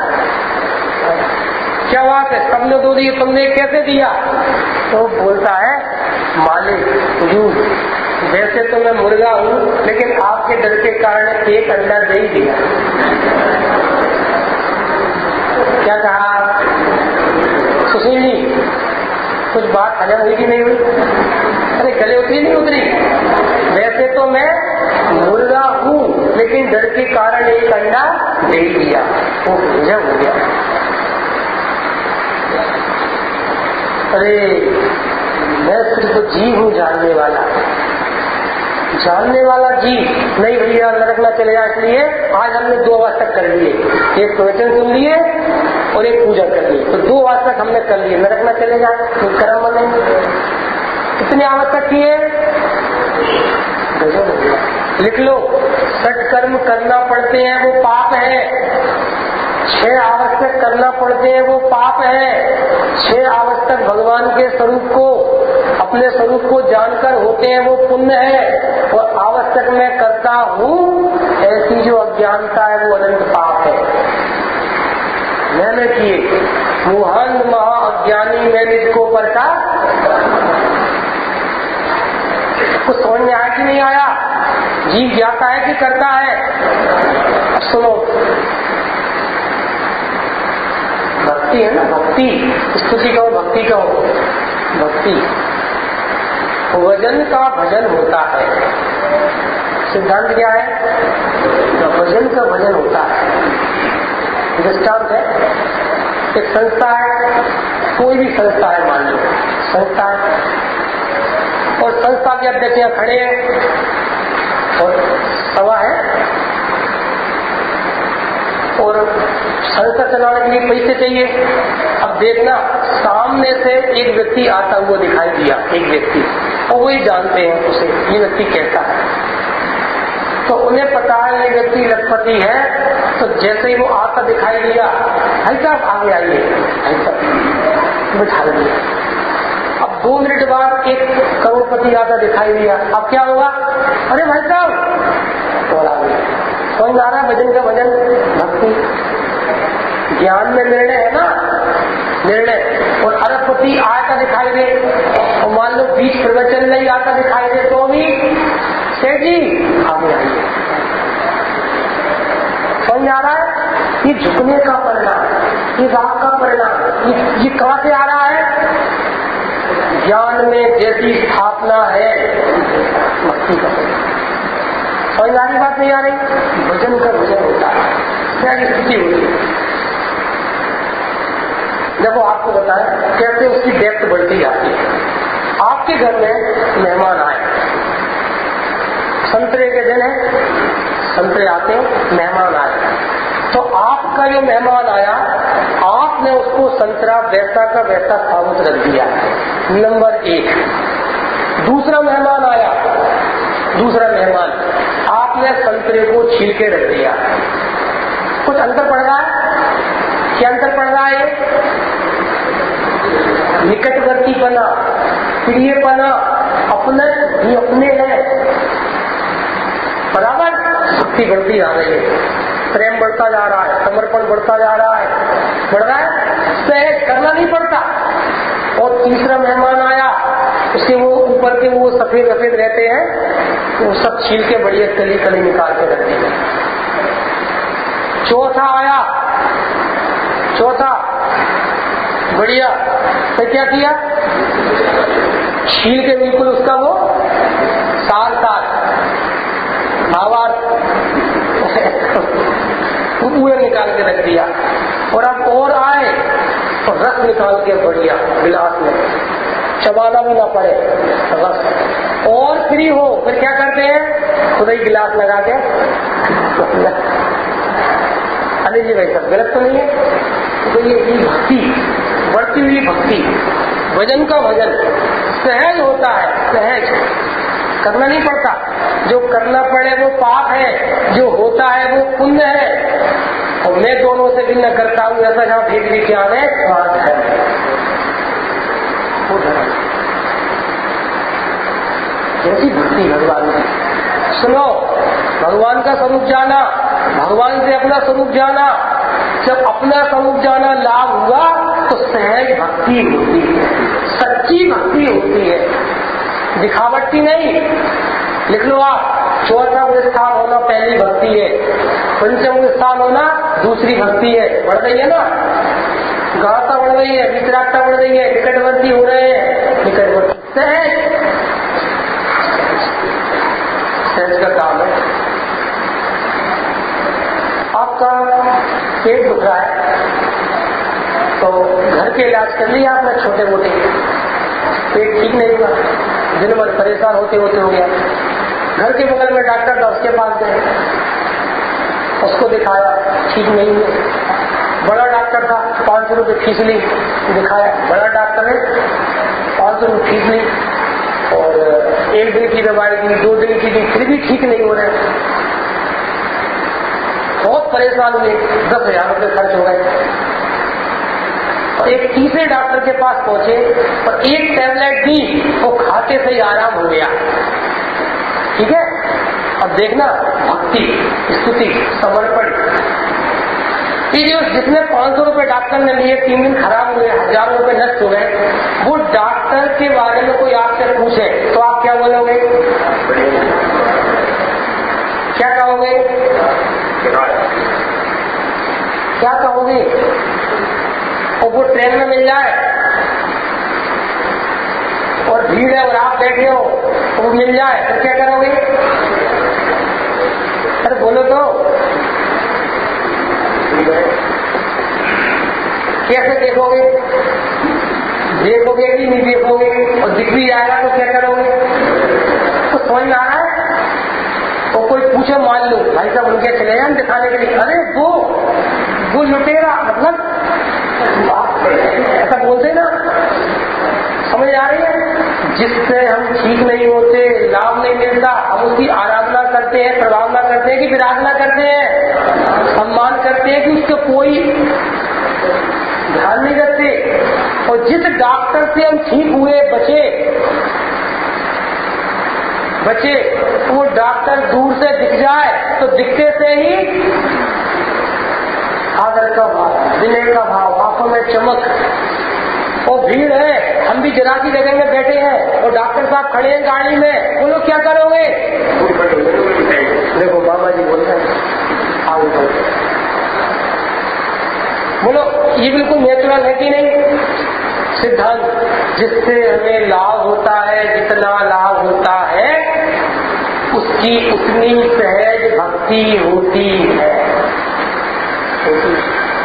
क्या बात है, सबने 2 दिए, तुमने कैसे दिया, तो बोलता है मालिक यूं, वैसे तो मैं मुर्गा हूँ, लेकिन आपके डर के कारण एक अंडा दे ही दिया। क्या कहा सुशील जी, कुछ बात हजम हुई कि नहीं हुई, अरे गले उतरी नहीं उतरी, वैसे तो मैं मुर्गा हूँ, लेकिन डर के कारण एक अंडा दे ही दिया, वो हजम हो गया। अरे मैं सिर्फ जीव हूँ जानने वाला, जानने वाला जीव नहीं भैया नरक न चले जाए, इसलिए आज हमने 2 आवाज तक कर लिए, एक प्रवचन सुन लिए और एक पूजा कर लिए, तो 2 आवाज तक हमने कर लिए, नरक न चले जाए तो कर्म बने। कितनी आवाज तक किए? गजब हो गया। लिख लो, सत्कर्म करना पड़ते हैं वो पाप है, 6 आवश्यक करना पड़ते हैं वो पाप है, 6 आवश्यक भगवान के स्वरूप को, अपने स्वरूप को जानकर होते हैं वो पुण्य है, और आवश्यक मैं करता हूँ ऐसी जो अज्ञानता है वो अनंत पाप है। मैंने किए मुहान महा अज्ञानी मैंने इसको परखा। कुछ समझ में आया कि नहीं आया? जीव जाता है कि करता है? अब सुनो, भक्ति है ना, भक्ति, स्तुति कहो, भक्ति कहो, भक्ति वजन का भजन होता है। सिद्धांत क्या है? वजन का भजन होता है। दृष्टांत है, एक संस्था है, कोई भी संस्था है, मान लो संस्था है, और संस्था के अध्यक्ष यहाँ खड़े हैं और सभा है, और संस्था चलाने के लिए पैसे चाहिए। अब देखना, सामने से एक व्यक्ति आता हुआ दिखाई दिया, एक व्यक्ति, और वही जानते हैं उसे, ये व्यक्ति कैसा है, तो उन्हें पता है ये व्यक्ति लखपति है, तो जैसे ही वो आता दिखाई दिया, भाई साहब आगे आइए, भाई साहब बिठा दिया। अब 2 मिनट बाद एक करोड़पति आता दिखाई दिया, अब क्या होगा? अरे भाई साहब और आगे। समझ आ रहा है? भजन का भजन, भक्ति। ज्ञान में निर्णय है ना, निर्णय। और अरबपति आता दिखाई दे, और मान लो 20 प्रवचन नहीं आता दिखाई दे, तो भी सेठ जी आगे आइए। समझ आ रहा है? ये झुकने का परिणाम, ये राग का परिणाम, ये कहां से आ रहा है? ज्ञान में जैसी स्थापना है भक्ति का। समझ आ रही बात? नहीं आ रही? भजन का भजन होता है, क्या स्थिति होती है। देखो आपको बताएं कैसे उसकी डेप्थ बढ़ती जाती है। आपके घर में मेहमान आए, संतरे के दिन है, संतरे आते हैं, मेहमान आए, तो आपका जो मेहमान आया, आपने उसको संतरा वैसा का वैसा साबुत रख दिया, नंबर 1। दूसरा मेहमान आया, दूसरा मेहमान, आपने संतरे को छील के रख दिया। कुछ अंतर पड़ रहा है? क्या अंतर पड़ रहा है? निकटवर्ती बना, प्रियपना, अपने ही अपने हैं, बराबर। शक्ति बढ़ती जा रही है, प्रेम बढ़ता जा रहा है, समर्पण बढ़ता जा रहा है, बढ़ रहा है, सहज करना नहीं पड़ता। और तीसरा मेहमान आया, उसके वो ऊपर के वो सफेद सफेद रहते हैं, तो वो सब छील के बढ़िया कली कली निकाल के रख दी। चौथा आया, चौथा बढ़िया, तो क्या किया? छील के बिल्कुल उसका वो सार भावार्थ पूरा निकाल के रख दिया। और अब और आए तो रस निकाल के बढ़िया गिलास में, चबाना भी ना पड़े रस। और फ्री हो, फिर क्या करते हैं? खुद ही गिलास लगा के अरे जी भाई सब गलत तो नहीं है? तो ये भक्ति, बढ़ती हुई भक्ति, भजन का भजन सहज होता है, सहज करना नहीं पड़ता। जो करना पड़े वो पाप है, जो होता है वो पुण्य है। और मैं दोनों से भिन्न करता हूँ, ऐसा जहाँ भेद विज्ञान है, बात है वो धर्म। जैसी भक्ति भगवान की, सुनो, भगवान का स्वरूप जाना, भगवान से अपना स्वरूप जाना। जब अपना स्वरूप जाना लाभ हुआ तो सहज भक्ति होती है, सच्ची भक्ति होती है, दिखावटी नहीं। लिख लो आप, चौथा स्थान होना पहली भक्ति है, पंचम स्थान होना दूसरी भक्ति है। बढ़ रही है ना, गाढ़ता बढ़ रही है, वितरागता बढ़ रही है, निकटवर्ती हो रहे हैं, निकटवर्ती सहज, सहज का काम है। आपका पेट दुख रहा है तो घर के इलाज कर लिया आपने, छोटे मोटे, पेट ठीक नहीं हुआ, दिन भर परेशान होते होते हो गया, घर के बगल में डॉक्टर था, उसके पास गए, उसको दिखाया, ठीक नहीं है। बड़ा डॉक्टर था, 500 रुपये फीस ली, दिखाया। बड़ा डॉक्टर है, 500 रुपये फीस ली और 1 दिन की दवाई दी, 2 दिन की दी, फिर भी ठीक नहीं हो रहे। बहुत परेशान हुए, 10,000 रुपये खर्च हो गए। और एक तीसरे डॉक्टर के पास पहुंचे और एक टैबलेट दी, वो खाते से ही आराम हो गया। ठीक है, अब देखना भक्ति, स्तुति, समर्पण। ये जिसने 500 रुपये डॉक्टर ने लिए, 3 दिन खराब हुए, हजारों रुपये नष्ट हो गए, वो डॉक्टर के बारे में कोई आपसे पूछे तो आप क्या बोलोगे? क्या कहोगे? क्या कहोगे? और वो ट्रेन में मिल जाए और भीड़ है और आप बैठे हो तो वो मिल जाए तो क्या करोगे? अरे बोलो तो, कैसे देखोगे? देखोगे कि नहीं देखोगे? और दिख भी जाएगा तो क्या करोगे? तो समझ में आ रहा है? और कोई पूछे, मान लो भाई साहब उनके चले जाए दिखाने के लिए, अरे वो लुटेरा, मतलब ऐसा बोलते ना, समझ आ रही है? जिससे हम ठीक नहीं होते, लाभ नहीं मिलता, हम उसकी आराधना करते हैं, प्रभावना करते हैं कि विराधना करते हैं, सम्मान करते हैं कि उसके कोई ध्यान नहीं रखते। और जिस डॉक्टर से हम ठीक हुए, बचे, वो डॉक्टर दूर से दिख जाए तो दिखते से ही आदर का भाव, विनय का भाव, आंखों में चमक। और भीड़ है, हम भी जरा की जगह में बैठे हैं और डॉक्टर साहब खड़े हैं गाड़ी में, बोलो क्या करोगे? देखो बाबा जी बोल रहे हैं, आगे बोलो, ये बिल्कुल नेचुरल है कि नहीं? सिद्धांत, जिससे हमें लाभ होता है, जितना लाभ होता है उसकी उतनी सहज भक्ति होती है।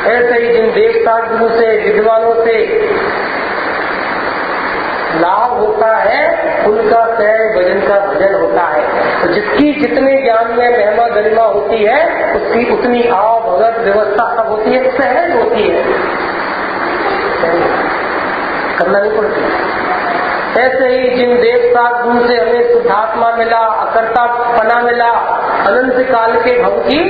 ऐसे ही जिन देवता गुरु से, विद्वानों से लाभ होता है, उनका सहज भजन का भजन होता है। तो जिसकी जितने ज्ञान में महिमा गरिमा होती है, उसकी उतनी आव भगत व्यवस्था सब होती है, सहज होती है, करना नहीं पड़ती। ऐसे ही जिन देवता गुरु से हमें शुद्धात्मा मिला, अकर्ता पना मिला, अनंत काल के भव की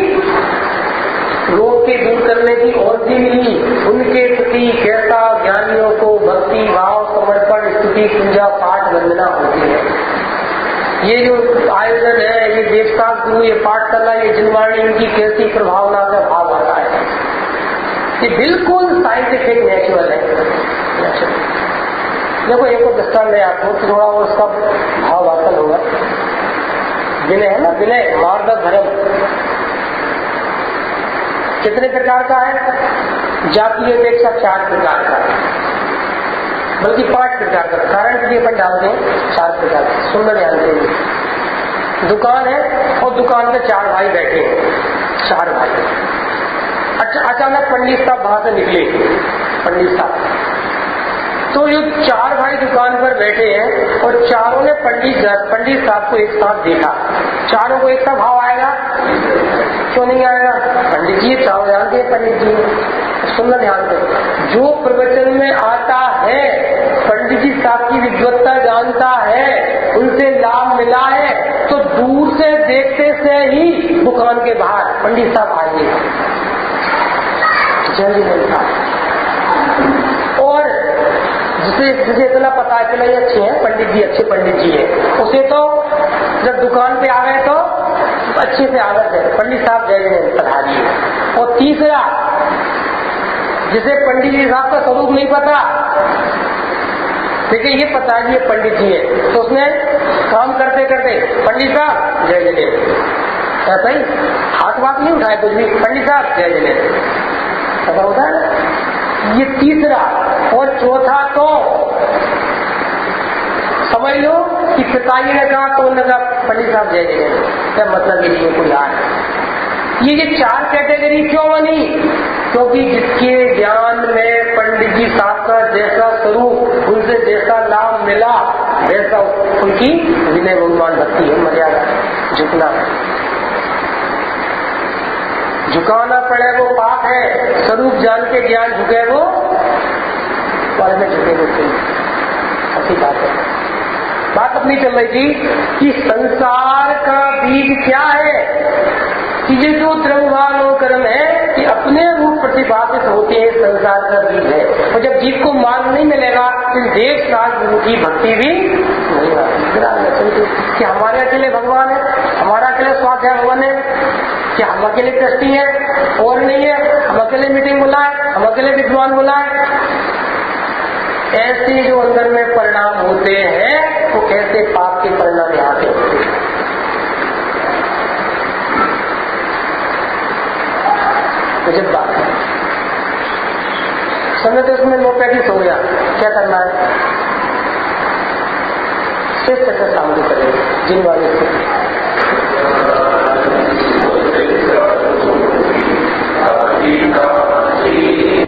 रोग के दूर करने की और भी मिली, उनके प्रति कैसा ज्ञानियों को भक्ति भाव, समर्पण, स्तुति, पूजा पाठ वंदना होती है। ये जो आयोजन है, ये देवता गुरु, ये पाठ करना, ये जिनवाणी, इनकी कैसी प्रभावना का भाव आता है, ये बिल्कुल साइंटिफिक नेचुरल है। देखो एक और दृष्टांत है आपको, थोड़ा और उसका भाव वास्तव होगा। विनय है ना, विनय मार्ग धर्म कितने प्रकार का है? जातीय अपेक्षा 4 प्रकार का, बल्कि 5 प्रकार का। कारण के लिए अपन डालते हैं 4 प्रकार का, सुंदर ध्यान देंगे। दुकान है और दुकान पे 4 भाई बैठे हैं, 4 भाई। अच्छा, अचानक पंडित साहब वहां से निकले, पंडित साहब, तो ये 4 भाई दुकान पर बैठे हैं और चारों ने पंडित साहब को एक साथ देखा। चारों को एक सा भाव आएगा? क्यों नहीं आएगा? पंडित जी चारों जानते हैं, पंडित जी सुनना ध्यान से, जो प्रवचन में आता है पंडित जी साहब की विद्वत्ता जानता है, उनसे लाभ मिला है, तो दूर से देखते से ही दुकान के बाहर पंडित साहब आएंगे, जल्दी मिलता। और जिसे इतना पता है कि ये अच्छे हैं पंडित जी, अच्छे पंडित जी है, उसे तो जब दुकान पे आ गए तो अच्छे से आदत है, पंडित साहब जय जय पधारिए। और तीसरा, जिसे पंडित जी साहब का स्वरूप नहीं पता, देखिए ये पता है ये पंडित जी है, तो उसने काम करते करते पंडित साहब जय जय, ऐसा ही हाथ बात नहीं उठाए कुछ भी, पंडित साहब जय जय, ऐसा होता है। ये तीसरा। और चौथा तो समझ लो कि पिताजी ने कहा तो उन्होंने कहा पंडित साहब जय जय, क्या मतलब ये नहीं कोई यार। ये 4 कैटेगरी क्यों बनी? क्योंकि जिसके ज्ञान में पंडित जी साहब का जैसा स्वरूप, उनसे जैसा लाभ मिला, वैसा उनकी विनय भगवान भक्ति है, मर्यादा, झुकना है। झुकाना पड़े वो पाप है, स्वरूप जान के ज्ञान झुके वो वाले में झुके वो ऐसी बात है। बात अपनी चल रही थी कि संसार का बीज क्या है, कि ये जो द्रव्यमान कर्म है कि अपने रूप प्रतिभाषित होते हैं, संसार का बीज है। और जब जीव को मार्ग नहीं मिलेगा तो देश राज गुरु की भक्ति भी नहीं आती। कि हमारे अकेले भगवान है, हमारा अकेले स्वास्थ्य भगवान है, कि हम अकेले ट्रस्टी है और नहीं है, हम अकेले मीटिंग बुलाए, हम अकेले विद्वान बुलाए। ऐसे जो अंदर में परिणाम होते हैं वो कैसे पाप के परिणाम यहाँ से होते हैं। तो जब बात है समय तो उसमें लो पैटिस हो गया, क्या करना है? शेष चक्कर सामने करेंगे जिन वाले से